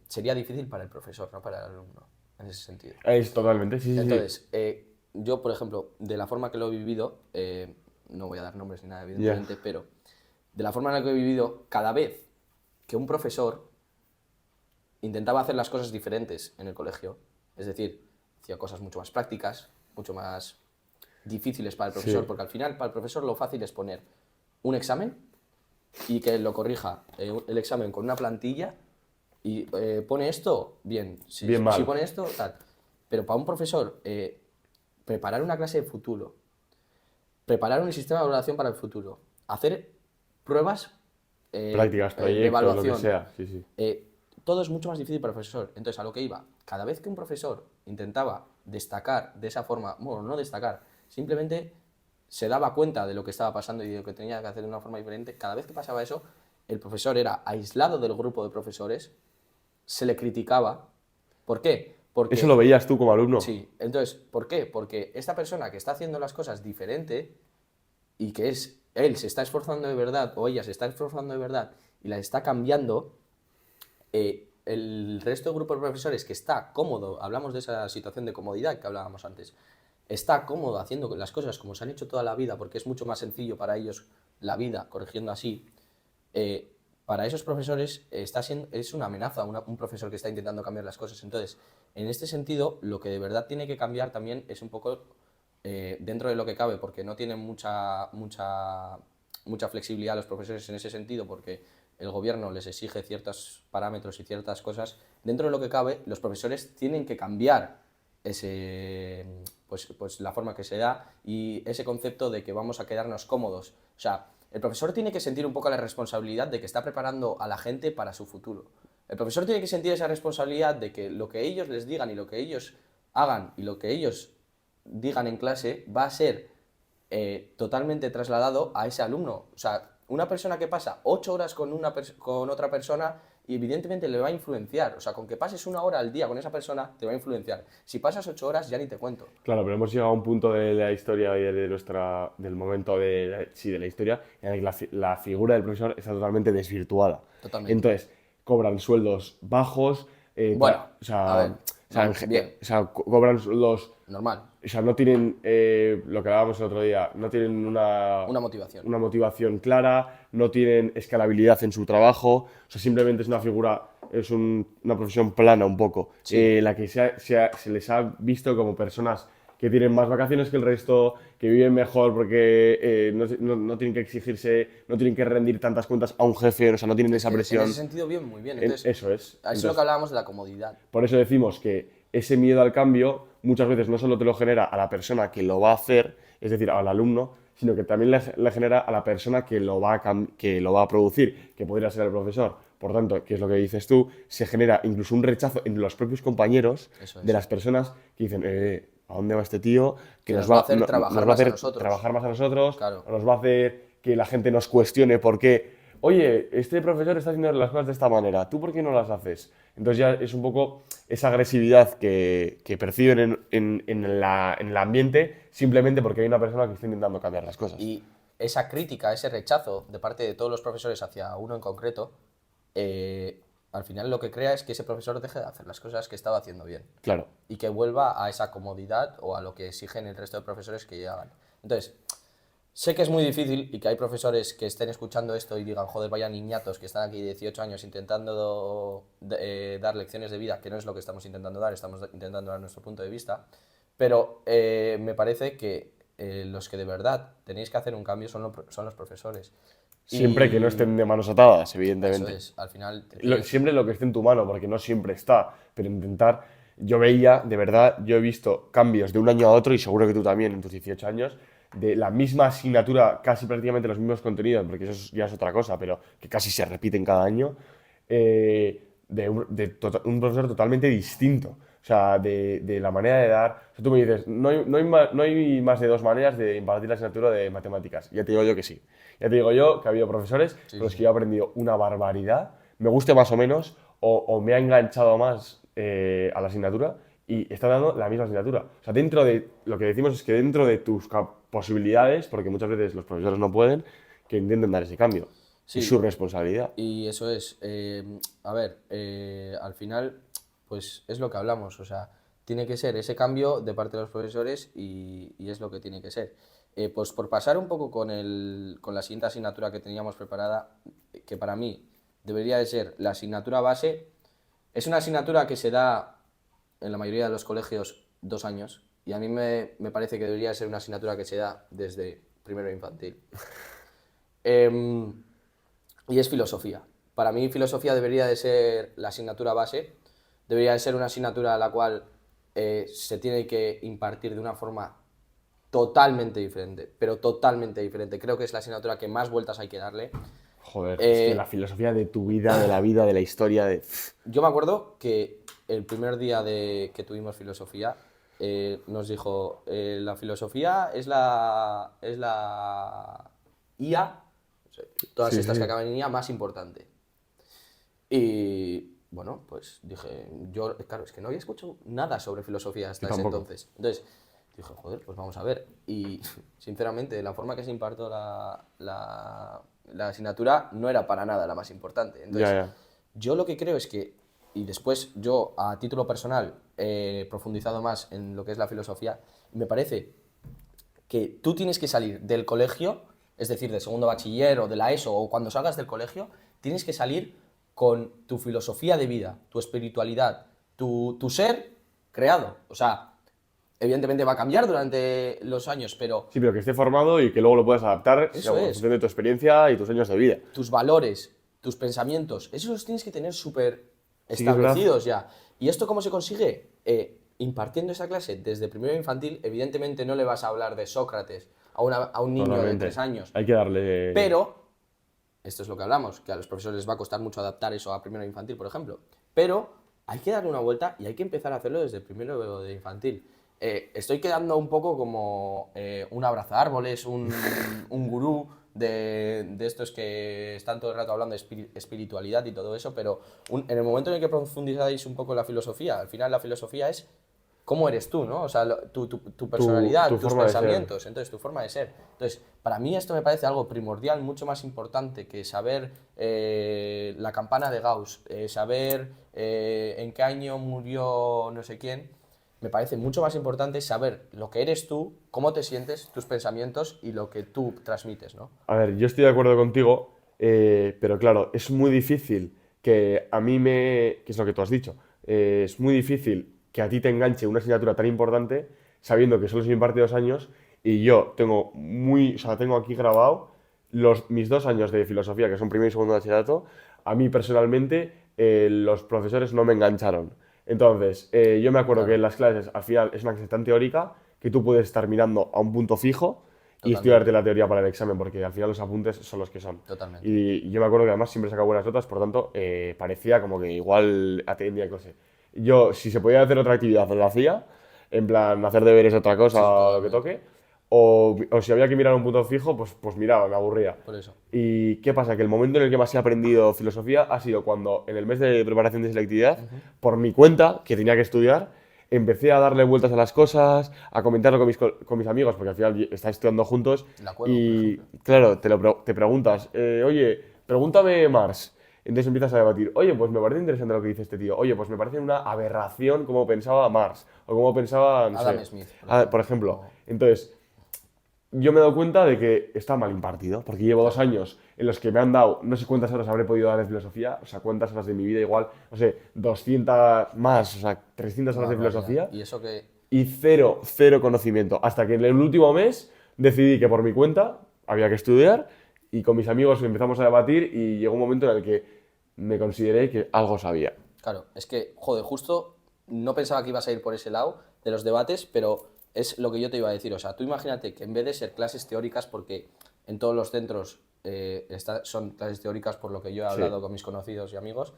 A: sería difícil para el profesor, no para el alumno, en ese sentido.
B: Es totalmente, sí, sí, sí.
A: Entonces, yo, por ejemplo, de la forma que lo he vivido, no voy a dar nombres ni nada, evidentemente, pero de la forma en la que he vivido, cada vez que un profesor intentaba hacer las cosas diferentes en el colegio, es decir, hacía cosas mucho más prácticas, mucho más difíciles para el profesor,
B: Sí.
A: porque al final para el profesor lo fácil es poner un examen y que lo corrija el examen con una plantilla y pone esto, bien,
B: Bien mal.
A: si pone esto, tal. Pero para un profesor, preparar una clase de futuro, preparar un sistema de evaluación para el futuro, hacer pruebas
B: Prácticas,
A: de
B: proyectos, lo que
A: evaluación,
B: sea, sí, sí.
A: todo es mucho más difícil para el profesor. Entonces, a lo que iba, cada vez que un profesor intentaba destacar de esa forma, bueno, no destacar, simplemente se daba cuenta de lo que estaba pasando y de lo que tenía que hacer de una forma diferente, cada vez que pasaba eso, el profesor era aislado del grupo de profesores, se le criticaba, ¿Por qué? Porque
B: ¿Eso lo veías tú como alumno?
A: sí, entonces, ¿por qué? Porque esta persona que está haciendo las cosas diferente y que él se está esforzando de verdad o ella se está esforzando de verdad y la está cambiando, el resto del grupo de profesores que está cómodo, hablamos de esa situación de comodidad que hablábamos antes, está cómodo haciendo las cosas como se han hecho toda la vida porque es mucho más sencillo para ellos la vida, corrigiendo así, para esos profesores es una amenaza un profesor que está intentando cambiar las cosas. Entonces, en este sentido, lo que de verdad tiene que cambiar también es un poco dentro de lo que cabe, porque no tienen mucha flexibilidad los profesores en ese sentido, porque el gobierno les exige ciertos parámetros y ciertas cosas. Dentro de lo que cabe, los profesores tienen que cambiar pues la forma que se da y ese concepto de que vamos a quedarnos cómodos. O sea, el profesor tiene que sentir un poco la responsabilidad de que está preparando a la gente para su futuro. El profesor tiene que sentir esa responsabilidad de que lo que ellos les digan y lo que ellos hagan y lo que ellos digan en clase va a ser totalmente trasladado a ese alumno. O sea, una persona que pasa 8 horas con otra persona y evidentemente le va a influenciar. O sea, con que pases 1 hora al día con esa persona te va a influenciar. Si pasas 8 horas ya ni te cuento.
B: Claro, pero hemos llegado a un punto de la historia y del momento de la historia en el que la figura del profesor está totalmente desvirtuada.
A: Totalmente.
B: Entonces, cobran sueldos bajos,
A: Bueno,
B: o sea,
A: a ver,
B: o sea,
A: bien,
B: cobran los,
A: normal.
B: o sea, no tienen, lo que hablábamos el otro día, no tienen
A: Una motivación.
B: una motivación clara, no tienen escalabilidad en su trabajo, o sea, simplemente es una figura, una profesión plana un poco,
A: Sí.
B: la que se les ha visto como personas que tienen más vacaciones que el resto, que viven mejor porque no tienen que exigirse, no tienen que rendir tantas cuentas a un jefe, o sea, no tienen esa
A: En
B: presión.
A: ese sentido, bien, muy bien. Entonces,
B: Eso es.
A: eso es lo
B: Entonces,
A: que hablábamos de la comodidad.
B: por eso decimos que ese miedo al cambio muchas veces no solo te lo genera a la persona que lo va a hacer, es decir, al alumno, sino que también le genera a la persona que lo va a producir, que podría ser el profesor. Por tanto, ¿qué es lo que dices tú? Se genera incluso un rechazo entre los propios compañeros
A: Eso
B: de
A: es.
B: las personas que dicen, ¿a dónde va este tío?
A: Que nos va a hacer trabajar
B: nos va a
A: más a
B: hacer
A: nosotros.
B: trabajar más a nosotros,
A: Claro.
B: nos va a hacer que la gente nos cuestione por qué, oye, este profesor está haciendo las cosas de esta manera, ¿tú por qué no las haces? Entonces ya es un poco esa agresividad que perciben en el ambiente simplemente porque hay una persona que está intentando cambiar las cosas.
A: Y esa crítica, ese rechazo de parte de todos los profesores hacia uno en concreto, al final lo que crea es que ese profesor deje de hacer las cosas que estaba haciendo bien
B: Claro.
A: y que vuelva a esa comodidad o a lo que exigen el resto de profesores que hagan. Entonces, sé que es muy difícil y que hay profesores que estén escuchando esto y digan, joder, vaya niñatos que están aquí 18 años intentando dar lecciones de vida, que no es lo que estamos intentando dar, estamos intentando dar nuestro punto de vista, pero me parece que los que de verdad tenéis que hacer un cambio son los profesores.
B: Siempre que no
A: Y
B: estén de manos atadas,
A: eso
B: evidentemente.
A: es, al final tienes...
B: Siempre lo que esté en tu mano, porque no siempre está, pero intentar, yo veía, de verdad, yo he visto cambios de un año a otro, y seguro que tú también en tus 18 años, de la misma asignatura, casi prácticamente los mismos contenidos, porque ya es otra cosa, pero que casi se repiten cada año, un profesor totalmente distinto. O sea, de la manera de dar. O sea, tú me dices, no hay más de dos maneras de impartir la asignatura de matemáticas. Ya te digo yo que sí. Ya te digo yo que ha habido profesores con los que yo he aprendido una barbaridad, me guste más o menos, o me ha enganchado más a la asignatura y está dando la misma asignatura. O sea, dentro de. Lo que decimos es que dentro de tus posibilidades, porque muchas veces los profesores no pueden, que intenten dar ese cambio. Es su
A: Sí,
B: responsabilidad.
A: y eso es, a ver, al final, pues es lo que hablamos, o sea, tiene que ser ese cambio de parte de los profesores y es lo que tiene que ser. Pues por pasar un poco con la siguiente asignatura que teníamos preparada, que para mí debería de ser la asignatura base, es una asignatura que se da en la mayoría de los colegios 2 años y a mí me parece que debería ser una asignatura que se da desde primero de infantil. Em, y es filosofía. Para mí filosofía debería de ser la asignatura base, debería de ser una asignatura a la cual se tiene que impartir de una forma totalmente diferente, pero totalmente diferente. Creo que es la asignatura que más vueltas hay que darle.
B: Joder, es que
A: Eh,
B: la filosofía de tu vida, de la historia, de.
A: yo me acuerdo que el primer día que tuvimos filosofía nos dijo, la filosofía es la IA, o sea, todas
B: Sí,
A: estas que
B: sí.
A: acaban en IA, más importante. Y bueno, pues dije, yo, claro, es que no había escuchado nada sobre filosofía hasta
B: Yo
A: ese
B: tampoco.
A: entonces. Entonces, dije, joder, pues vamos a ver. Y, sinceramente, la forma que se impartió la asignatura no era para nada la más importante.
B: Ya,
A: Entonces,
B: ya.
A: yo lo que creo es que, y después yo, a título personal, he profundizado más en lo que es la filosofía, me parece que tú tienes que salir del colegio, es decir, de segundo bachiller o de la ESO, o cuando salgas del colegio, tienes que salir con tu filosofía de vida, tu espiritualidad, tu ser creado. O sea, evidentemente va a cambiar durante los años, pero
B: Sí, pero que esté formado y que luego lo puedas adaptar
A: eso
B: en
A: es,
B: función de tu experiencia y tus años de vida.
A: tus valores, tus pensamientos, esos los tienes que tener súper
B: Sí que es verdad.
A: establecidos ya. ¿Y esto cómo se consigue? Impartiendo esa clase desde primero infantil, evidentemente no le vas a hablar de Sócrates a un niño de 3
B: Totalmente.
A: años,
B: Hay que darle...
A: pero, esto es lo que hablamos, que a los profesores les va a costar mucho adaptar eso a primero de infantil, por ejemplo, pero hay que darle una vuelta y hay que empezar a hacerlo desde primero de infantil. Estoy quedando un poco como un abrazaárboles, un gurú de estos que están todo el rato hablando de espiritualidad y todo eso, pero en el momento en el que profundizáis un poco en la filosofía, al final la filosofía es cómo eres tú, ¿no? O sea, tu personalidad,
B: Tu
A: tus
B: forma de ser.
A: pensamientos, entonces tu forma de ser. Entonces, para mí esto me parece algo primordial, mucho más importante que saber la campana de Gauss, saber en qué año murió no sé quién. Me parece mucho más importante saber lo que eres tú, cómo te sientes, tus pensamientos y lo que tú transmites, ¿no?
B: A ver, yo estoy de acuerdo contigo, pero claro, es muy difícil que a mí me... que es lo que tú has dicho? Es muy difícil que a ti te enganche una asignatura tan importante sabiendo que solo se imparte 2 años y yo tengo muy... o sea, tengo aquí grabado mis 2 años de filosofía, que son primero y segundo de bachillerato, a mí personalmente los profesores no me engancharon. Entonces, yo me acuerdo que en
A: Claro,
B: las clases, al final, es una clase tan teórica que tú puedes estar mirando a un punto fijo y estudiarte
A: totalmente,
B: la teoría para el examen, porque al final los apuntes son los que son.
A: totalmente.
B: Y yo me acuerdo que además siempre sacaba buenas notas, por tanto, parecía como que igual atendía clase. Yo, si se podía hacer otra actividad, lo hacía, en plan, hacer deberes otra cosa,
A: Sí,
B: o lo que
A: totalmente.
B: toque, o si había que mirar un punto fijo, pues miraba, me aburría.
A: Por eso.
B: ¿Y qué pasa? Que el momento en el que más he aprendido filosofía ha sido cuando, en el mes de preparación de selectividad, por mi cuenta, que tenía que estudiar, empecé a darle vueltas a las cosas, a comentarlo con mis amigos, porque al final estáis estudiando juntos,
A: La cueva, por
B: y
A: ejemplo.
B: claro, te preguntas, oye, pregúntame Marx. Entonces empiezas a debatir, oye, pues me parece interesante lo que dice este tío, oye, pues me parece una aberración cómo pensaba Marx, o cómo pensaba, no
A: Adam
B: sé,
A: Smith, por
B: por
A: ejemplo.
B: ejemplo. Entonces, yo me he dado cuenta de que está mal impartido, porque llevo dos
A: Claro,
B: años en los que me han dado, no sé cuántas horas habré podido dar de filosofía, o sea, cuántas horas de mi vida igual, no sé, 200 más, o sea, 300
A: una
B: horas de
A: barbaridad.
B: filosofía
A: Y eso que,
B: y cero, cero conocimiento. Hasta que en el último mes decidí que por mi cuenta había que estudiar y con mis amigos empezamos a debatir y llegó un momento en el que me consideré que algo sabía.
A: claro, es que, joder, justo no pensaba que ibas a ir por ese lado de los debates, pero es lo que yo te iba a decir. O sea, tú imagínate que en vez de ser clases teóricas, porque en todos los centros son clases teóricas, por lo que yo he
B: Sí,
A: hablado con mis conocidos y amigos,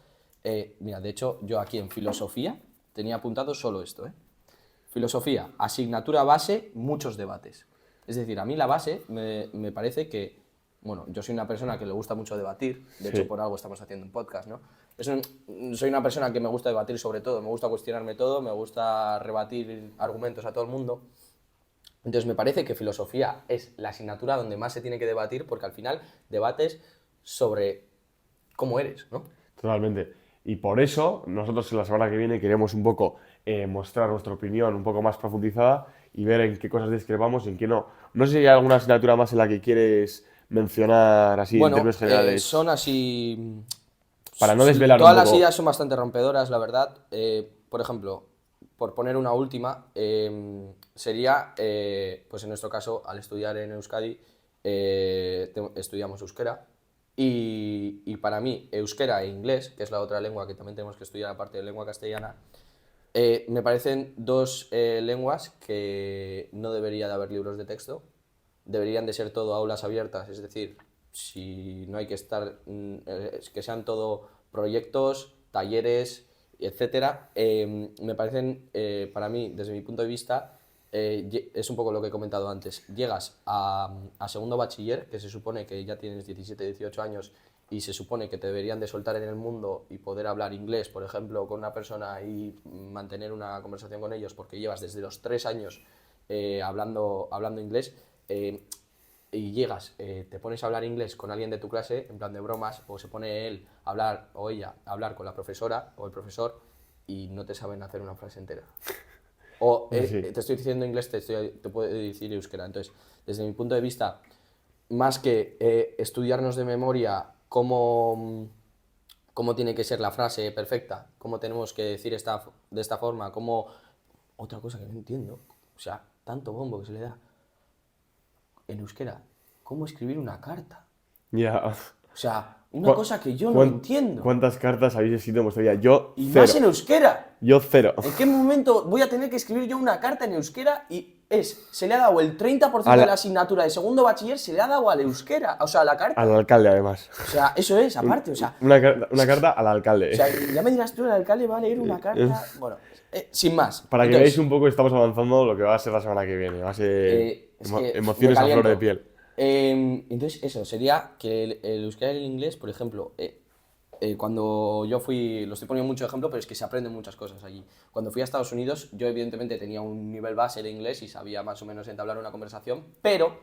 A: mira, de hecho, yo aquí en filosofía tenía apuntado solo esto, ¿eh? Filosofía, asignatura base, muchos debates. Es decir, a mí la base me parece que, bueno, yo soy una persona que le gusta mucho debatir, de hecho
B: sí.
A: por algo estamos haciendo un podcast, ¿no? Soy una persona que me gusta debatir sobre todo, me gusta cuestionarme todo, me gusta rebatir argumentos a todo el mundo. Entonces me parece que filosofía es la asignatura donde más se tiene que debatir porque al final debates sobre cómo eres, ¿no?
B: Totalmente. Y por eso nosotros en la semana que viene queremos un poco mostrar nuestra opinión un poco más profundizada y ver en qué cosas discrepamos y en qué no. No sé si hay alguna asignatura más en la que quieres mencionar así en
A: Bueno,
B: términos generales
A: son así.
B: para no desvelar un
A: Todas las
B: poco.
A: ideas son bastante rompedoras, la verdad. Por ejemplo, por poner una última, sería, pues en nuestro caso, al estudiar en Euskadi, estudiamos euskera. Y para mí, euskera e inglés, que es la otra lengua que también tenemos que estudiar aparte de lengua castellana, me parecen dos lenguas que no debería de haber libros de texto, deberían de ser todo aulas abiertas, es decir, si no hay que estar, que sean todo proyectos, talleres, etcétera, me parecen, para mí, desde mi punto de vista, es un poco lo que he comentado antes. Llegas a segundo bachiller, que se supone que ya tienes 17, 18 años y se supone que te deberían de soltar en el mundo y poder hablar inglés, por ejemplo, con una persona y mantener una conversación con ellos porque llevas desde los 3 años hablando inglés, y llegas, te pones a hablar inglés con alguien de tu clase, en plan de bromas, o se pone él a hablar, o ella a hablar con la profesora o el profesor, y no te saben hacer una frase entera. O
B: Sí.
A: te estoy diciendo inglés, te puedo decir euskera. Entonces, desde mi punto de vista, más que estudiarnos de memoria cómo tiene que ser la frase perfecta, cómo tenemos que decir de esta forma, cómo... Otra cosa que no entiendo, o sea, tanto bombo que se le da en euskera, cómo escribir una carta.
B: Ya.
A: O sea, una cosa que yo no entiendo.
B: ¿Cuántas cartas habéis escrito en vuestra vida? Yo,
A: Y
B: cero.
A: más en euskera.
B: Yo, cero.
A: ¿En qué momento voy a tener que escribir yo una carta en euskera y se le ha dado el 30%
B: A la-
A: de la asignatura de segundo bachiller, se le ha dado al euskera, o sea, a la carta?
B: Al alcalde, además.
A: O sea, eso es, aparte, o sea,
B: Una carta al alcalde.
A: o sea, ya me dirás tú, el alcalde va a leer una carta, bueno, sin más.
B: Para que
A: Entonces,
B: veáis un poco, estamos avanzando lo que va a ser la semana que viene. Va a ser
A: es que
B: emociones
A: me
B: a flor
A: caliento.
B: de piel.
A: Entonces, eso, sería que el euskera y el inglés, por ejemplo, cuando yo fui, lo estoy poniendo mucho de ejemplo, pero es que se aprenden muchas cosas allí. Cuando fui a Estados Unidos, yo evidentemente tenía un nivel base de inglés y sabía más o menos entablar una conversación, pero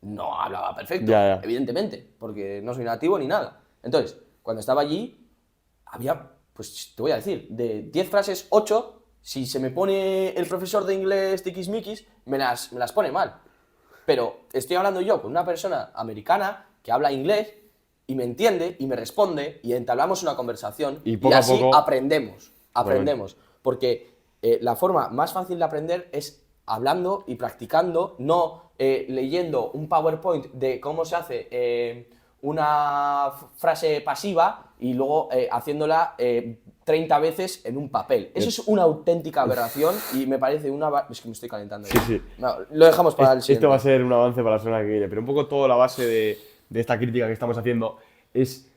A: no hablaba perfecto,
B: Ya.
A: evidentemente, porque no soy nativo ni nada. Entonces, cuando estaba allí, había, pues te voy a decir, de 10 frases, 8, si se me pone el profesor de inglés tiquismiquis, me las pone mal. Pero estoy hablando yo con una persona americana que habla inglés y me entiende y me responde y entablamos una conversación
B: Y poco a
A: así
B: poco-
A: aprendemos. Porque la forma más fácil de aprender es hablando y practicando, no leyendo un PowerPoint de cómo se hace una frase pasiva y luego haciéndola 30 veces en un papel. Eso es una auténtica aberración y me parece Es que me estoy calentando.
B: Sí, sí.
A: No, lo dejamos para el siguiente.
B: Esto va a ser un avance para la semana que viene, pero un poco toda la base de esta crítica que estamos haciendo es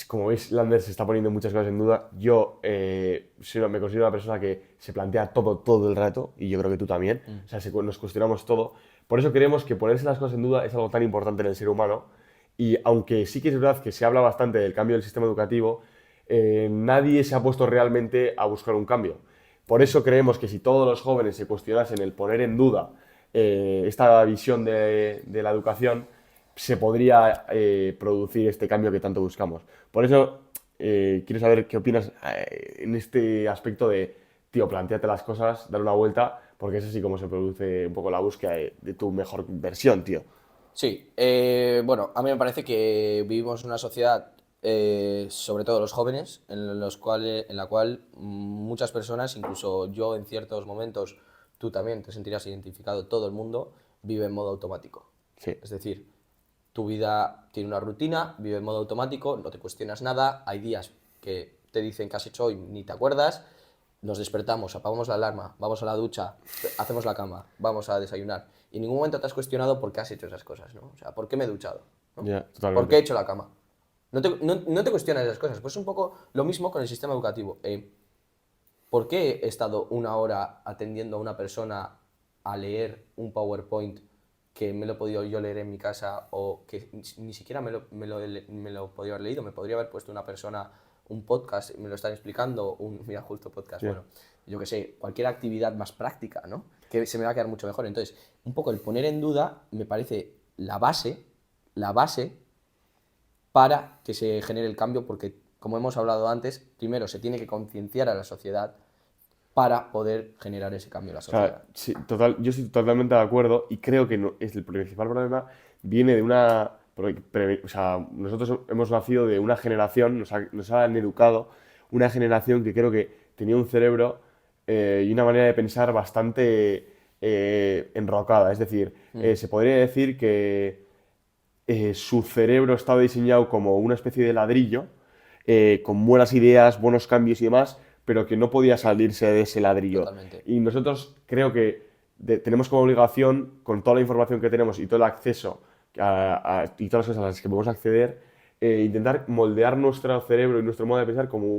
B: como veis, Lander se está poniendo muchas cosas en duda. Yo me considero una persona que se plantea todo el rato, y yo creo que tú también. O sea, nos cuestionamos todo. Por eso creemos que ponerse las cosas en duda es algo tan importante en el ser humano. Y aunque sí que es verdad que se habla bastante del cambio del sistema educativo, nadie se ha puesto realmente a buscar un cambio. Por eso creemos que si todos los jóvenes se cuestionasen el poner en duda esta visión de la educación, se podría producir este cambio que tanto buscamos. Por eso quiero saber qué opinas en este aspecto de, tío, plantéate las cosas, dale una vuelta, porque es así como se produce un poco la búsqueda de tu mejor versión, tío.
A: Sí, bueno, a mí me parece que vivimos en una sociedad, sobre todo los jóvenes, en la cual muchas personas, incluso yo en ciertos momentos, tú también te sentirás identificado, todo el mundo vive en modo automático.
B: Sí.
A: Es decir, tu vida tiene una rutina, vive en modo automático, no te cuestionas nada, hay días que te dicen que has hecho hoy, ni te acuerdas, nos despertamos, apagamos la alarma, vamos a la ducha, hacemos la cama, vamos a desayunar. Y en ningún momento te has cuestionado por qué has hecho esas cosas, ¿no? O sea, ¿por qué me he duchado? ¿no?
B: Ya, totalmente.
A: ¿Por qué he hecho la cama? No te cuestionas esas cosas. Pues es un poco lo mismo con el sistema educativo. ¿Por qué he estado una hora atendiendo a una persona a leer un PowerPoint que me lo he podido yo leer en mi casa o que ni siquiera me lo podría haber leído? Me podría haber puesto una persona un podcast, me lo están explicando, mira, justo podcast,
B: Yeah.
A: bueno, yo que sé, cualquier actividad más práctica, ¿no? Que se me va a quedar mucho mejor. Entonces, un poco el poner en duda me parece la base para que se genere el cambio, porque, como hemos hablado antes, primero se tiene que concienciar a la sociedad para poder generar ese cambio en la
B: O sea,
A: sociedad.
B: sí, yo estoy totalmente de acuerdo y creo que es el principal problema viene de una... O sea, nosotros hemos nacido de una generación, nos han educado, una generación que creo que tenía un cerebro y una manera de pensar bastante enrocada. Es decir, se podría decir que su cerebro estaba diseñado como una especie de ladrillo, con buenas ideas, buenos cambios y demás, pero que no podía salirse de ese ladrillo.
A: Totalmente.
B: Y nosotros creo que tenemos como obligación, con toda la información que tenemos y todo el acceso y todas las cosas a las que podemos acceder, intentar moldear nuestro cerebro y nuestro modo de pensar como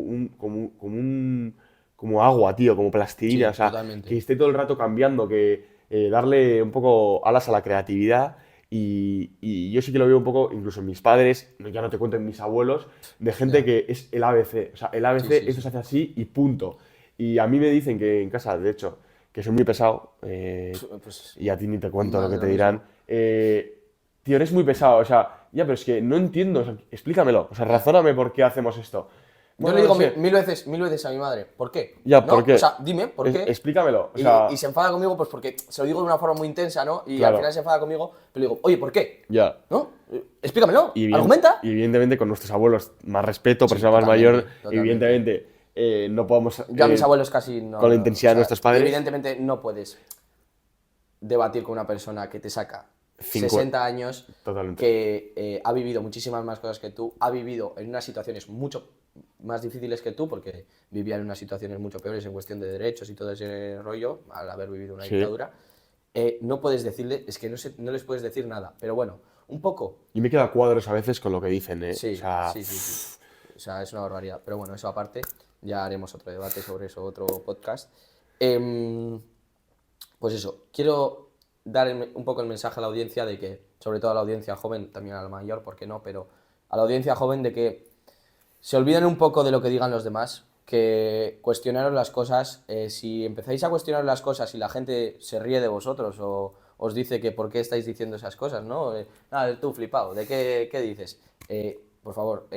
B: agua, tío, como plastilina.
A: Sí,
B: O sea,
A: totalmente.
B: que esté todo el rato cambiando, que darle un poco alas a la creatividad Y yo sí que lo veo un poco, incluso en mis padres, ya no te cuento en mis abuelos, de gente que es el ABC. O sea, el ABC,
A: Sí, sí,
B: esto
A: sí.
B: se hace así y punto. Y a mí me dicen que en casa, de hecho, que soy muy pesado,
A: Pues
B: y a ti ni te cuento lo
A: más
B: que
A: de
B: te
A: lo
B: dirán.
A: mismo.
B: Tío, eres muy pesado, o sea, ya, pero es que no entiendo, o sea, explícamelo, o sea,
A: Ya.
B: razóname por qué hacemos esto.
A: Yo le
B: Bueno, no
A: digo
B: sé,
A: mil veces a mi madre, ¿por qué?
B: ya, ¿por
A: ¿No? O
B: qué?
A: sea, dime, ¿por qué?
B: Explícamelo, o
A: Y
B: sea,
A: se enfada conmigo, pues porque se lo digo de una forma muy intensa, ¿no? Y al final
B: claro,
A: se enfada conmigo, pero le digo, oye, ¿por qué?
B: ya.
A: ¿No? Explícamelo,
B: Y, y
A: argumenta.
B: evidentemente con nuestros abuelos, más respeto,
A: Sí,
B: persona más mayor,
A: totalmente, totalmente.
B: evidentemente no podemos,
A: Yo a mis abuelos casi
B: con
A: no,
B: la
A: no, o
B: intensidad de
A: sea,
B: nuestros padres,
A: evidentemente no puedes debatir con una persona que te saca
B: cinco,
A: 60 años,
B: totalmente.
A: que ha vivido muchísimas más cosas que tú, ha vivido en unas situaciones mucho más difíciles que tú, porque vivía en unas situaciones mucho peores en cuestión de derechos y todo ese rollo, al haber vivido una
B: Sí.
A: dictadura. No puedes decirle, es que no les puedes decir nada, pero bueno, un poco.
B: Y me queda a cuadros a veces con lo que dicen, ¿eh? O
A: Sí,
B: sea,
A: sí, sí, sí. O sea, es una barbaridad. Pero bueno, eso aparte, ya haremos otro debate sobre eso, otro podcast. Em, pues eso, quiero dar un poco el mensaje a la audiencia de que, sobre todo a la audiencia joven, también a la mayor, ¿por qué no? Pero a la audiencia joven de que se olviden un poco de lo que digan los demás, que cuestionaros las cosas. Si empezáis a cuestionar las cosas y la gente se ríe de vosotros o os dice que por qué estáis diciendo esas cosas, ¿no? Nada, tú flipado, ¿de qué dices? Por favor,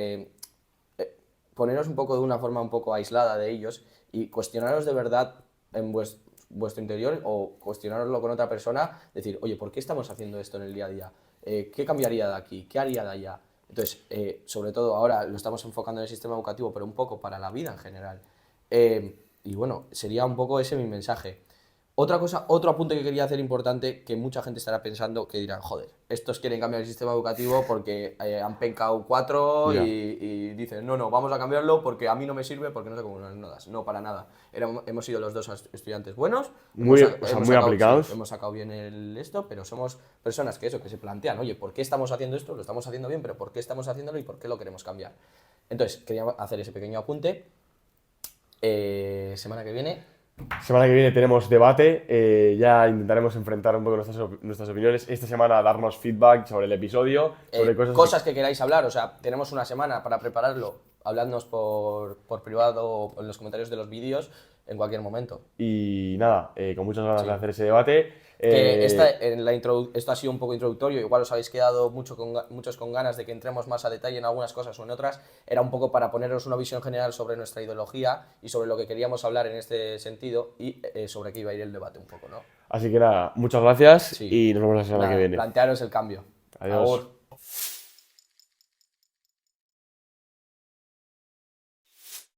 A: poneros un poco de una forma un poco aislada de ellos y cuestionaros de verdad en vuestro interior o cuestionaroslo con otra persona, decir, oye, ¿por qué estamos haciendo esto en el día a día? ¿Qué cambiaría de aquí? ¿Qué haría de allá? Entonces, sobre todo ahora lo estamos enfocando en el sistema educativo, pero un poco para la vida en general. Y bueno, sería un poco ese mi mensaje. Otra cosa, otro apunte que quería hacer importante, que mucha gente estará pensando que dirán, joder, estos quieren cambiar el sistema educativo porque han pencado cuatro
B: ya.
A: y dicen, no, vamos a cambiarlo porque a mí no me sirve porque no sé cómo unas notas. No, para nada. Hemos sido los dos estudiantes buenos,
B: Muy, o sea, muy
A: sí,
B: aplicados.
A: hemos sacado bien esto, pero somos personas que se plantean, oye, ¿por qué estamos haciendo esto? Lo estamos haciendo bien, pero ¿por qué estamos haciéndolo y por qué lo queremos cambiar? Entonces, quería hacer ese pequeño apunte. Semana que viene.
B: Semana que viene tenemos debate, ya intentaremos enfrentar un poco nuestras opiniones. Esta semana darnos feedback sobre el episodio, sobre cosas que...
A: Cosas que queráis hablar, o sea, tenemos una semana para prepararlo, habladnos por privado o en los comentarios de los vídeos en cualquier momento.
B: Y nada, con muchas ganas de
A: Sí.
B: hacer ese debate.
A: Que esto ha sido un poco introductorio, igual os habéis quedado muchos con ganas de que entremos más a detalle en algunas cosas o en otras, era un poco para poneros una visión general sobre nuestra ideología y sobre lo que queríamos hablar en este sentido y sobre qué iba a ir el debate un poco, ¿no?
B: Así que nada, muchas gracias
A: Sí.
B: y nos vemos la semana que
A: Nada,
B: viene.
A: plantearos el cambio.
B: Adiós.
A: Agur.